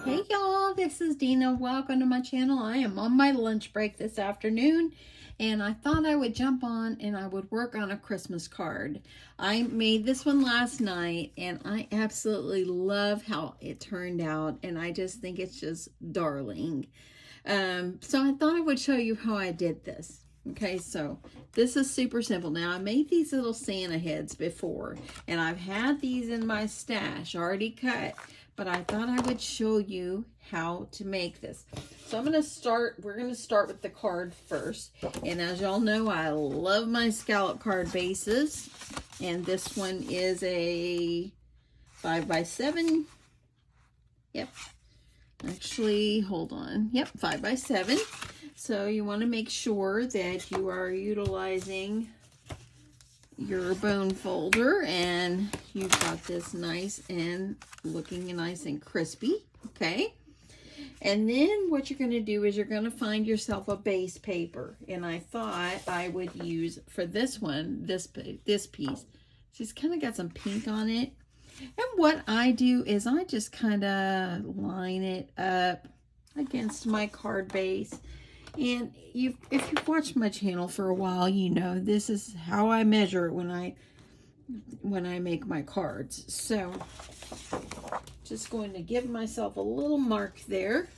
Hey y'all, this is Deanna. Welcome to my channel. I am on my lunch break this afternoon and I thought I would jump on and I would work on a Christmas card. I made this one last night and I absolutely love how it turned out and I just think it's just darling. So I thought I would show you how I did this. Okay, so this is super simple. Now, I made these little Santa heads before, and I've had these in my stash already cut, but I thought I would show you how to make this. So we're going to start with the card first. And as y'all know, I love my scallop card bases. And this one is a 5x7. Yep. Actually, hold on. Yep, 5x7. So you want to make sure that you are utilizing your bone folder and you've got this nice and looking nice and crispy, okay? And then what you're going to do is you're going to find yourself a base paper. And I thought I would use, for this one, this piece. She's kind of got some pink on it. And what I do is I just kind of line it up against my card base. And if you've watched my channel for a while, you know this is how I measure it when I make my cards. So just going to give myself a little mark there.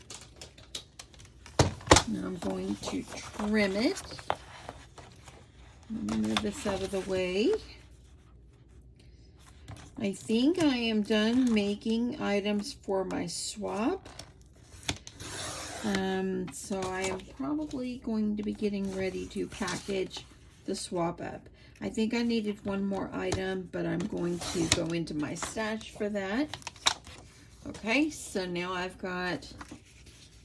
Now I'm going to trim it. I'm going to move this out of the way. I think I am done making items for my swap. So I am probably going to be getting ready to package the swap up. I think I needed one more item, but I'm going to go into my stash for that. Okay, so now I've got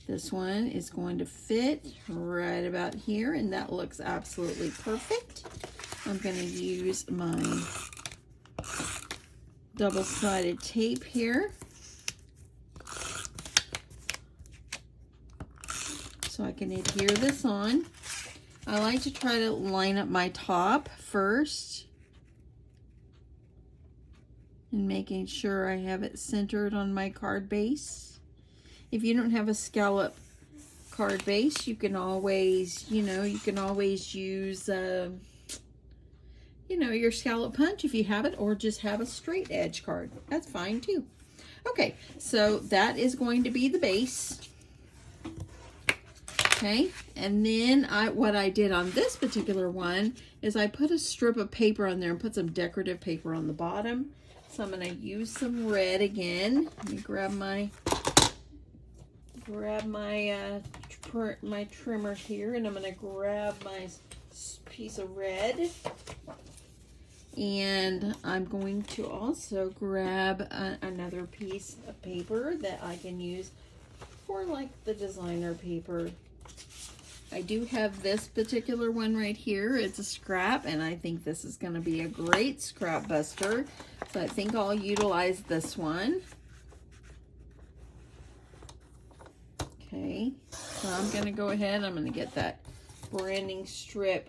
this one is going to fit right about here, and that looks absolutely perfect. I'm going to use my double-sided tape here. So I can adhere this on. I like to try to line up my top first and making sure I have it centered on my card base. If you don't have a scallop card base, you can always, you can always use, your scallop punch if you have it, or just have a straight edge card. That's fine too. Okay, so that is going to be the base. Okay, and then what I did on this particular one is I put a strip of paper on there and put some decorative paper on the bottom. So I'm going to use some red again. Let me grab my my trimmer here, and I'm going to grab my piece of red. And I'm going to also grab another piece of paper that I can use for like the designer paper. I do have this particular one right here. It's a scrap, and I think this is going to be a great scrap buster. So I think I'll utilize this one. Okay, so I'm going to go ahead. I'm going to get that branding strip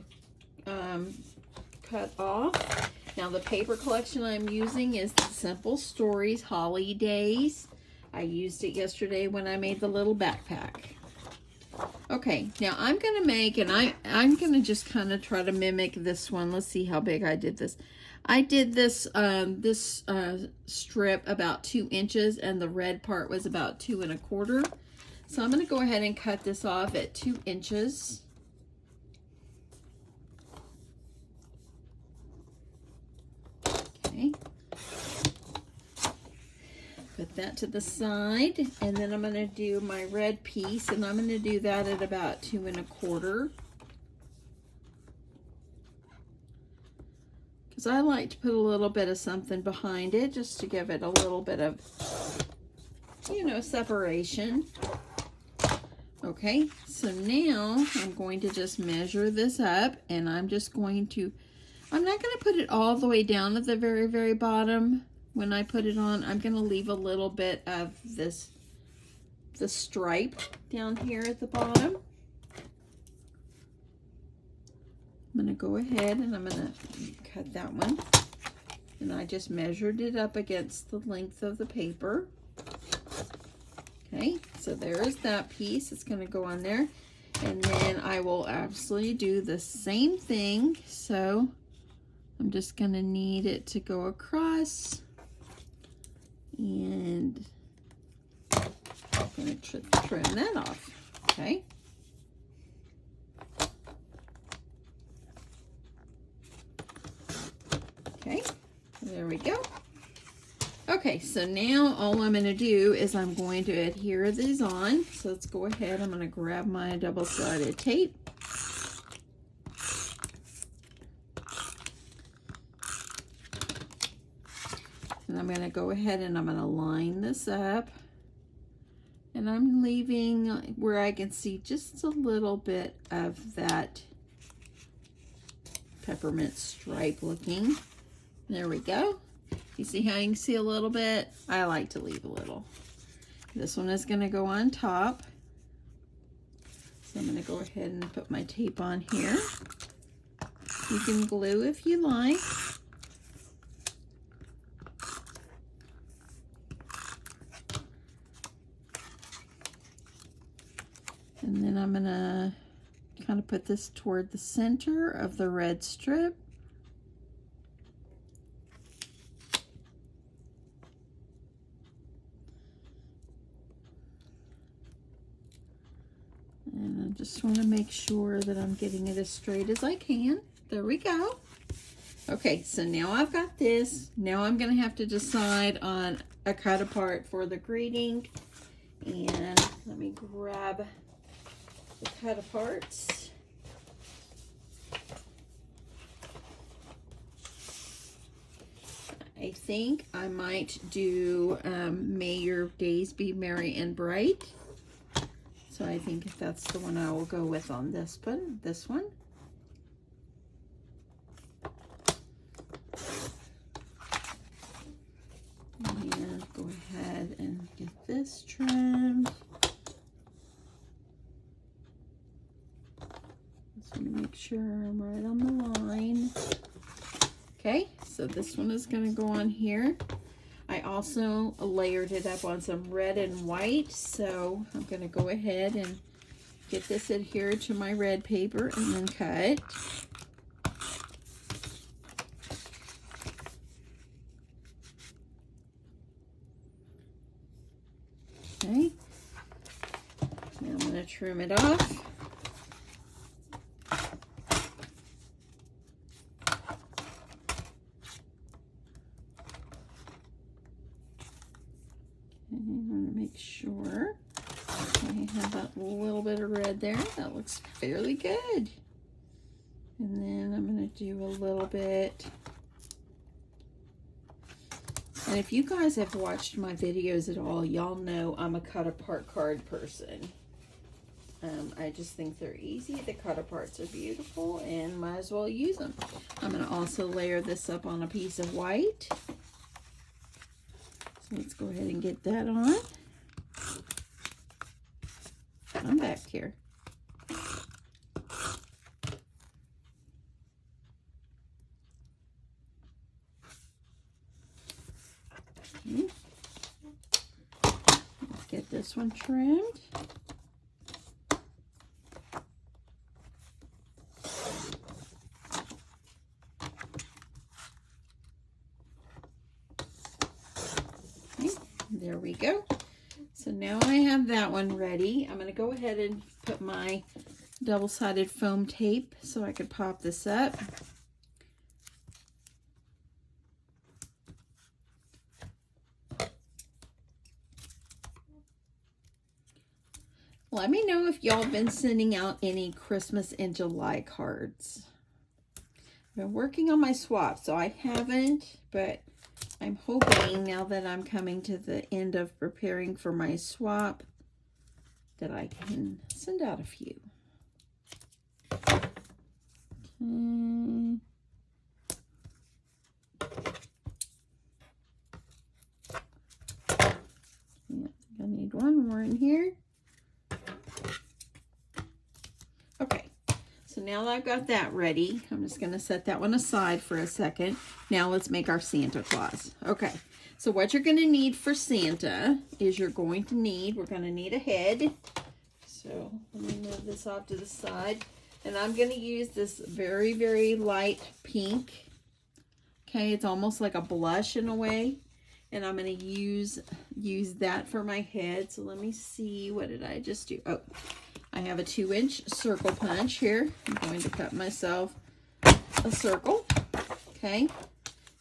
cut off. Now the paper collection I'm using is the Simple Stories Holly Days. I used it yesterday when I made the little backpack. Okay, now I'm going to make, and I'm going to just kind of try to mimic this one. Let's see how big I did this. I did this strip about 2 inches, and the red part was about 2 1/4. So I'm going to go ahead and cut this off at 2 inches. Okay. Put that to the side, and then I'm going to do my red piece, and I'm going to do that at about 2 1/4. Because I like to put a little bit of something behind it just to give it a little bit of, separation. Okay, so now I'm going to just measure this up, and I'm not going to put it all the way down at the very, very bottom. When I put it on, I'm going to leave a little bit of the stripe down here at the bottom. I'm going to go ahead and I'm going to cut that one. And I just measured it up against the length of the paper. Okay. So there's that piece. It's going to go on there. And then I will absolutely do the same thing. So I'm just going to need it to go across. And I'm going to trim that off. Okay. Okay, there we go. Okay, so now all I'm going to do is I'm going to adhere these on. So let's go ahead. I'm going to grab my double-sided tape. And I'm going to go ahead and I'm going to line this up. And I'm leaving where I can see just a little bit of that peppermint stripe looking. There we go. You see how you can see a little bit? I like to leave a little. This one is going to go on top. So I'm going to go ahead and put my tape on here. You can glue if you like. And then I'm going to kind of put this toward the center of the red strip. And I just want to make sure that I'm getting it as straight as I can. There we go. Okay, so now I've got this. Now I'm going to have to decide on a cut apart for the greeting. And let me grab the cut aparts. I think I might do May Your Days Be Merry and Bright. So I think that's the one I will go with on this one. And go ahead and get this trimmed. Just want to make sure I'm right on the line. Okay, so this one is going to go on here. I also layered it up on some red and white, so I'm going to go ahead and get this adhered to my red paper and then cut. Okay, now I'm going to trim it off. Make sure I have that little bit of red there. That looks fairly good. And then I'm going to do a little bit. And if you guys have watched my videos at all, y'all know I'm a cut apart card person. I just think they're easy. The cut aparts are beautiful and might as well use them. I'm going to also layer this up on a piece of white. So let's go ahead and get that on. I'm back here. Okay. Let's get this one trimmed. Okay, there we go. So now I have that one ready. I'm going to go ahead and put my double-sided foam tape so I could pop this up. Let me know if y'all have been sending out any Christmas in July cards. I've been working on my swap, so I haven't, but I'm hoping now that I'm coming to the end of preparing for my swap that I can send out a few. Okay. Yeah, I need one more in here. Okay, so So now that I've got that ready, I'm just going to set that one aside for a second. Now let's make our Santa Claus. Okay, so what you're going to need for Santa is we're going to need a head. So let me move this off to the side. And I'm going to use this very, very light pink. Okay, it's almost like a blush in a way. And I'm going to use that for my head. So let me see, what did I just do? Oh, I have a 2-inch circle punch here. I'm going to cut myself a circle. Okay.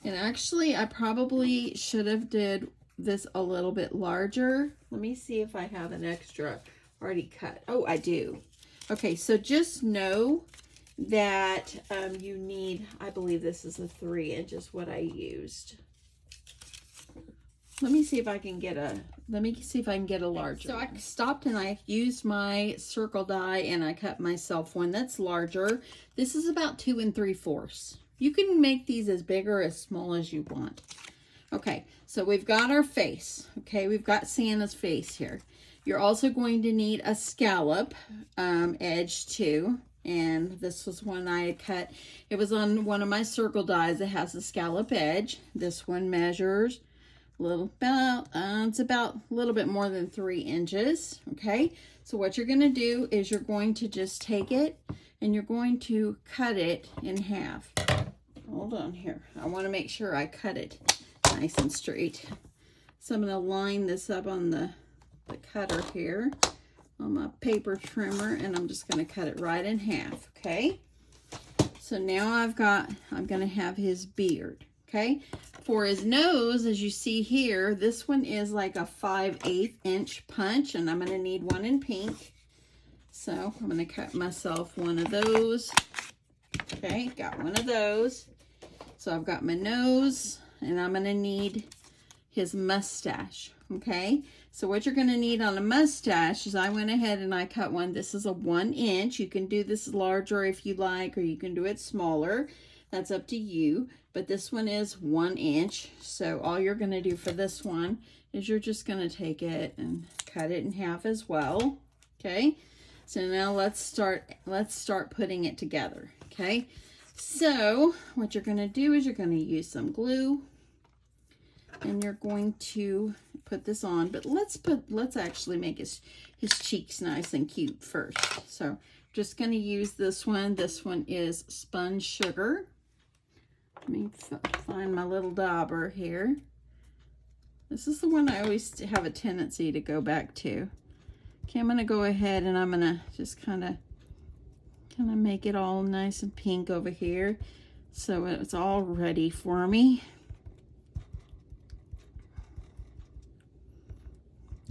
And actually, I probably should have did this a little bit larger. Let me see if I have an extra already cut. Oh, I do. Okay, so just know that you need, I believe this is a 3 inches what I used. Let me see if I can get a larger. So I stopped and I used my circle die and I cut myself one that's larger. This is about 2 3/4. You can make these as big or as small as you want. Okay, so we've got our face. Okay, we've got Santa's face here. You're also going to need a scallop edge too. And this was one I had cut. It was on one of my circle dies that has a scallop edge. This one measures it's about a little bit more than 3 inches. Okay, so what you're going to do is you're going to just take it and you're going to cut it in half. Hold on here. I want to make sure I cut it nice and straight. So I'm going to line this up on the cutter here on my paper trimmer, and I'm just going to cut it right in half. Okay, so now I'm going to have his beard. Okay, for his nose, as you see here, this one is like a 5/8 inch punch, and I'm going to need one in pink. So I'm going to cut myself one of those. Okay, got one of those. So I've got my nose, and I'm going to need his mustache. Okay, so what you're going to need on a mustache is I went ahead and I cut one. This is a 1 inch. You can do this larger if you like, or you can do it smaller. That's up to you. But this one is 1 inch. So all you're going to do for this one is you're just going to take it and cut it in half as well. Okay, so now let's start putting it together. Okay, so what you're going to do is you're going to use some glue, and you're going to put this on, but let's actually make his cheeks nice and cute first. So just going to use this one. This one is Spun Sugar. Let me find my little dauber here. This is the one I always have a tendency to go back to. Okay, I'm going to go ahead and I'm going to just kind of make it all nice and pink over here, so it's all ready for me.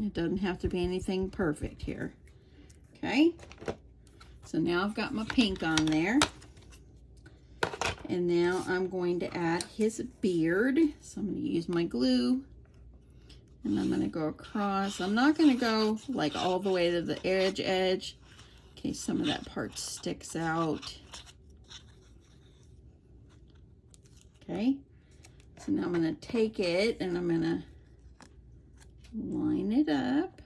It doesn't have to be anything perfect here. Okay, so now I've got my pink on there. And now I'm going to add his beard. So I'm going to use my glue. And I'm going to go across. I'm not going to go like all the way to the edge in case some of that part sticks out. Okay, so now I'm going to take it and I'm going to line it up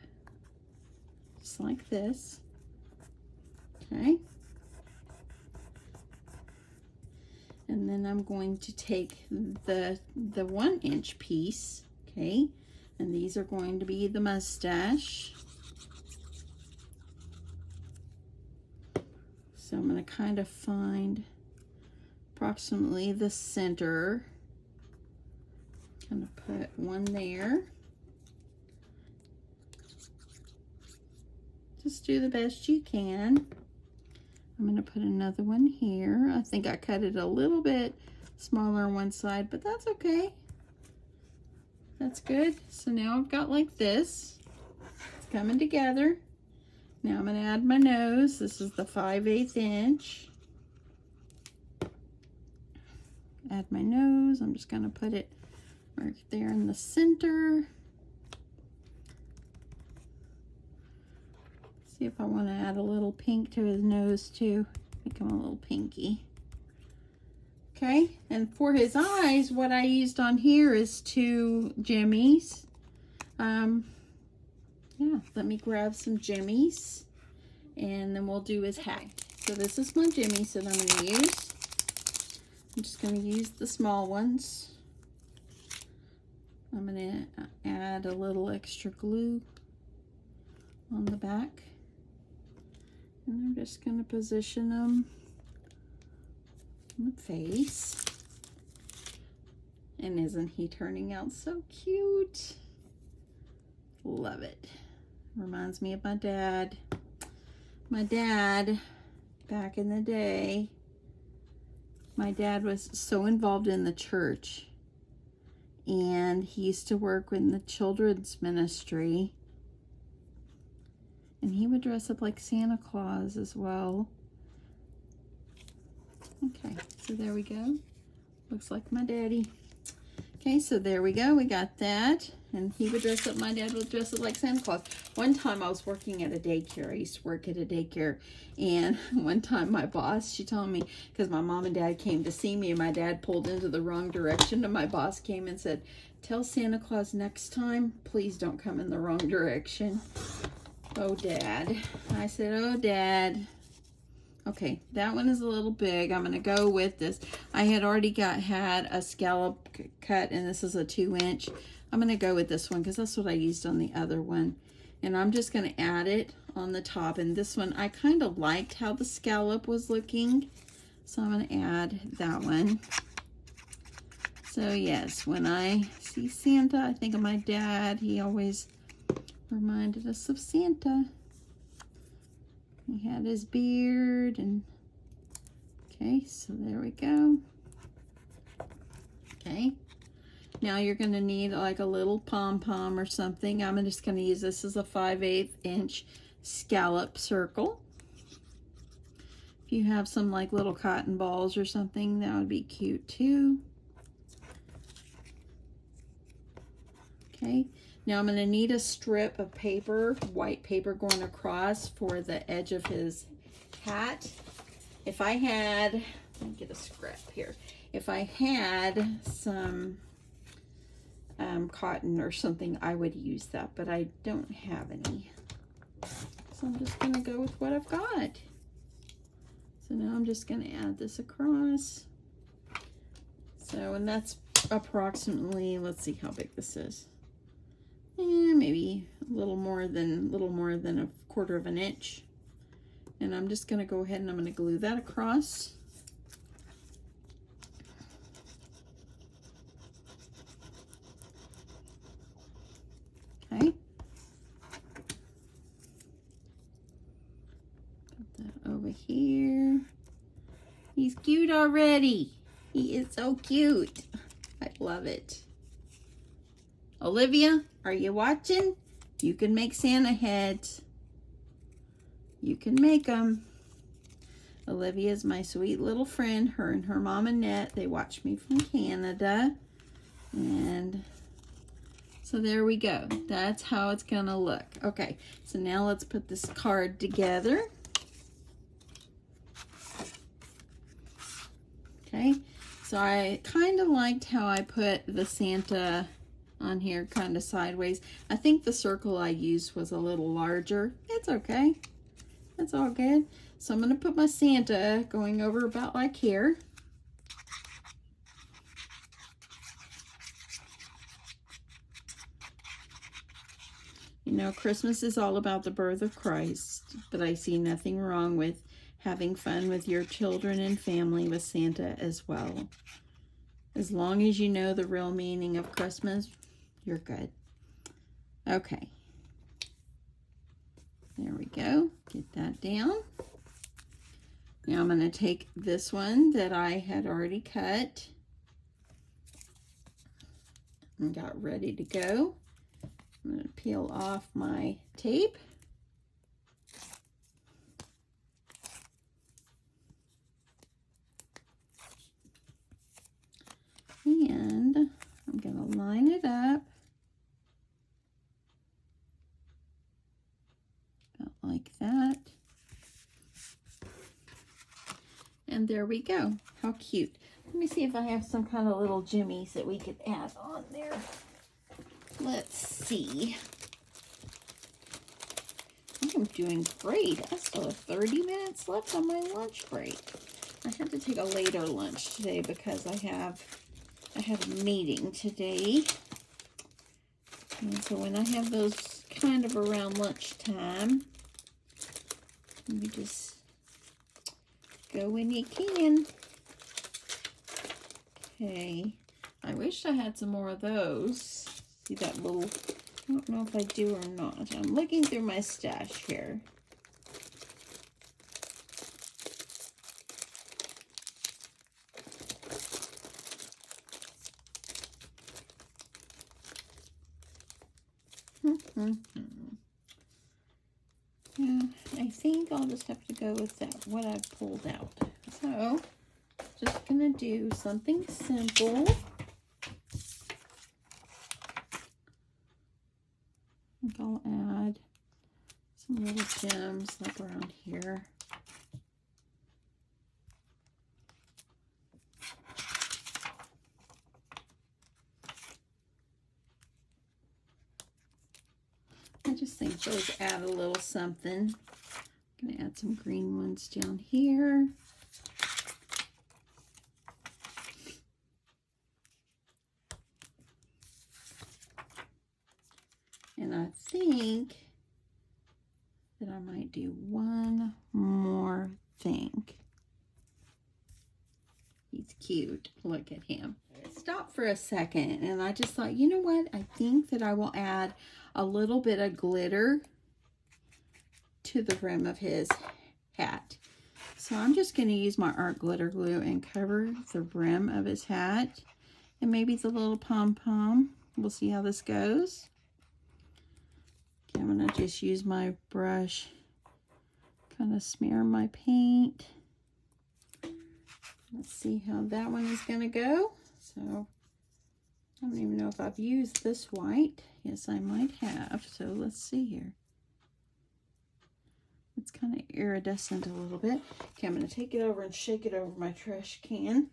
just like this. Okay, and then I'm going to take the 1 inch piece. Okay, and these are going to be the mustache. So I'm going to kind of find approximately the center. Kind of put one there. Just do the best you can. I'm going to put another one here. I think I cut it a little bit smaller on one side, but that's okay. That's good. So now I've got like this. It's coming together. Now I'm going to add my nose. This is the 5/8 inch. Add my nose. I'm just going to put it right there in the center. See if I want to add a little pink to his nose too. Make him a little pinky. Okay, and for his eyes, what I used on here is 2 jimmies. Yeah, let me grab some jimmies and then we'll do his hat. So this is my jimmies that I'm going to use. I'm just going to use the small ones. I'm going to add a little extra glue on the back. And I'm just going to position them in the face. And isn't he turning out so cute? Love it. Reminds me of my dad. My dad, back in the day, my dad was so involved in the church. And he used to work in the children's ministry. And he would dress up like Santa Claus as well. Okay, so there we go. Looks like my daddy. Okay, so there we go. We got that. And he would dress up, my dad would dress up like Santa Claus. One time I was working at a daycare. I used to work at a daycare. And one time my boss, she told me, because my mom and dad came to see me and my dad pulled into the wrong direction. And my boss came and said, "Tell Santa Claus next time, please don't come in the wrong direction." Oh, Dad. I said, "Oh, Dad." Okay, that one is a little big. I'm going to go with this. I had already had a scallop cut, and this is a 2-inch. I'm going to go with this one because that's what I used on the other one. And I'm just going to add it on the top. And this one, I kind of liked how the scallop was looking. So I'm going to add that one. So yes, when I see Santa, I think of my dad. He always reminded us of Santa. He had his beard and okay, so there we go. Okay, now you're going to need like a little pom-pom or something. I'm just going to use this as a 5/8 inch scallop circle. If you have some like little cotton balls or something, that would be cute too. Okay, now I'm going to need a strip of paper, white paper going across for the edge of his hat. If I had, let me get a scrap here. If I had some cotton or something, I would use that, but I don't have any. So I'm just going to go with what I've got. So now I'm just going to add this across. So, and that's approximately, let's see how big this is. Maybe a little more than a 1/4 of an inch. And I'm just going to go ahead and I'm going to glue that across. Okay. Put that over here. He's cute already. He is so cute. I love it. Olivia, are you watching? You can make Santa heads. You can make them. Olivia's my sweet little friend. Her and her mom Annette, they watch me from Canada. And so there we go. That's how it's gonna look. Okay, so now let's put this card together. Okay, so I kind of liked how I put the Santa on here kind of sideways. I think the circle I used was a little larger. It's okay. That's all good. So I'm going to put my Santa going over about like here. You know, Christmas is all about the birth of Christ, but I see nothing wrong with having fun with your children and family with Santa as well. As long as you know the real meaning of Christmas, you're good. Okay. There we go. Get that down. Now I'm going to take this one that I had already cut and got ready to go. I'm going to peel off my tape. And I'm going to line it up about like that. And there we go. How cute. Let me see if I have some kind of little jimmies that we could add on there. Let's see. I'm doing great. I still have 30 minutes left on my lunch break. I had to take a later lunch today because I had a meeting today. And so when I have those kind of around lunchtime, you just go when you can. Okay. I wish I had some more of those. See that little, I don't know if I do or not. I'm looking through my stash here. Yeah, I think I'll just have to go with that, what I pulled out. So, just gonna do something simple. I think I'll add some little gems like around here. I just think those add a little something. I'm gonna add some green ones down here. And I think that I might do one more thing. He's cute. Look at him. Stop for a second, and I just thought, you know what? I think that I will add a little bit of glitter to the rim of his hat. So I'm just going to use my art glitter glue and cover the rim of his hat, and maybe the little pom-pom. We'll see how this goes. Okay, I'm going to just use my brush, kind of smear my paint. Let's see how that one is going to go. So I don't even know if I've used this white. Yes, I might have. So let's see here. It's kind of iridescent a little bit. Okay, I'm going to take it over and shake it over my trash can.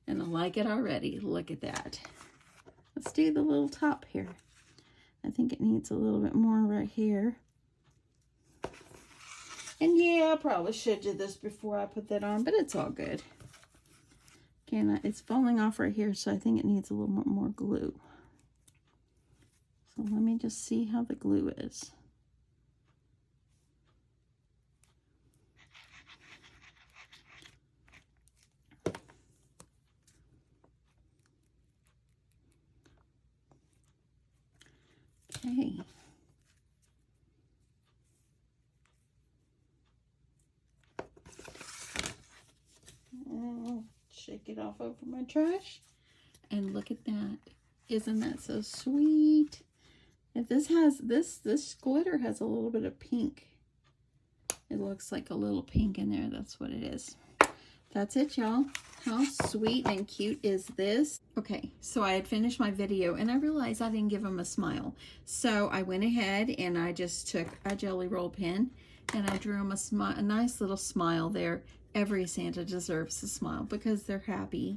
And I like it already. Look at that. Let's do the little top here. I think it needs a little bit more right here. And yeah, I probably should do this before I put that on, but it's all good. Okay, it's falling off right here, so I think it needs a little bit more glue. So let me just see how the glue is. Okay. Shake it off over my trash. And look at that. Isn't that so sweet? If this has, this glitter has a little bit of pink. It looks like a little pink in there. That's what it is. That's it, y'all. How sweet and cute is this? Okay, so I had finished my video and I realized I didn't give him a smile. So I went ahead and I just took a Jelly Roll pen and I drew him a nice little smile there. Every Santa deserves a smile because they're happy.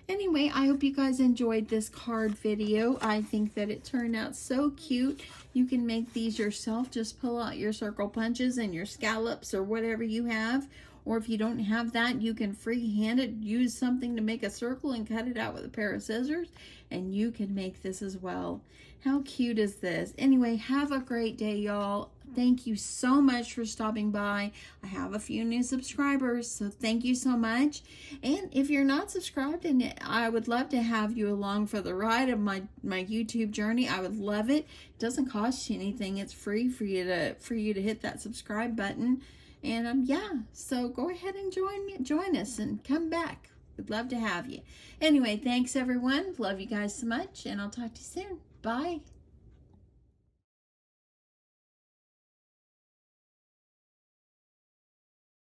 Anyway, I hope you guys enjoyed this card video. I think that it turned out so cute. You can make these yourself. Just pull out your circle punches and your scallops or whatever you have. Or if you don't have that, you can freehand it. Use something to make a circle and cut it out with a pair of scissors. And you can make this as well. How cute is this? Anyway, have a great day, y'all. Thank you so much for stopping by. I have a few new subscribers, so thank you so much. And if you're not subscribed, and I would love to have you along for the ride of my YouTube journey. I would love it. It doesn't cost you anything. It's free for you to hit that subscribe button. And yeah, so go ahead and join us and come back. We'd love to have you. Anyway, thanks everyone. Love you guys so much, and I'll talk to you soon. Bye.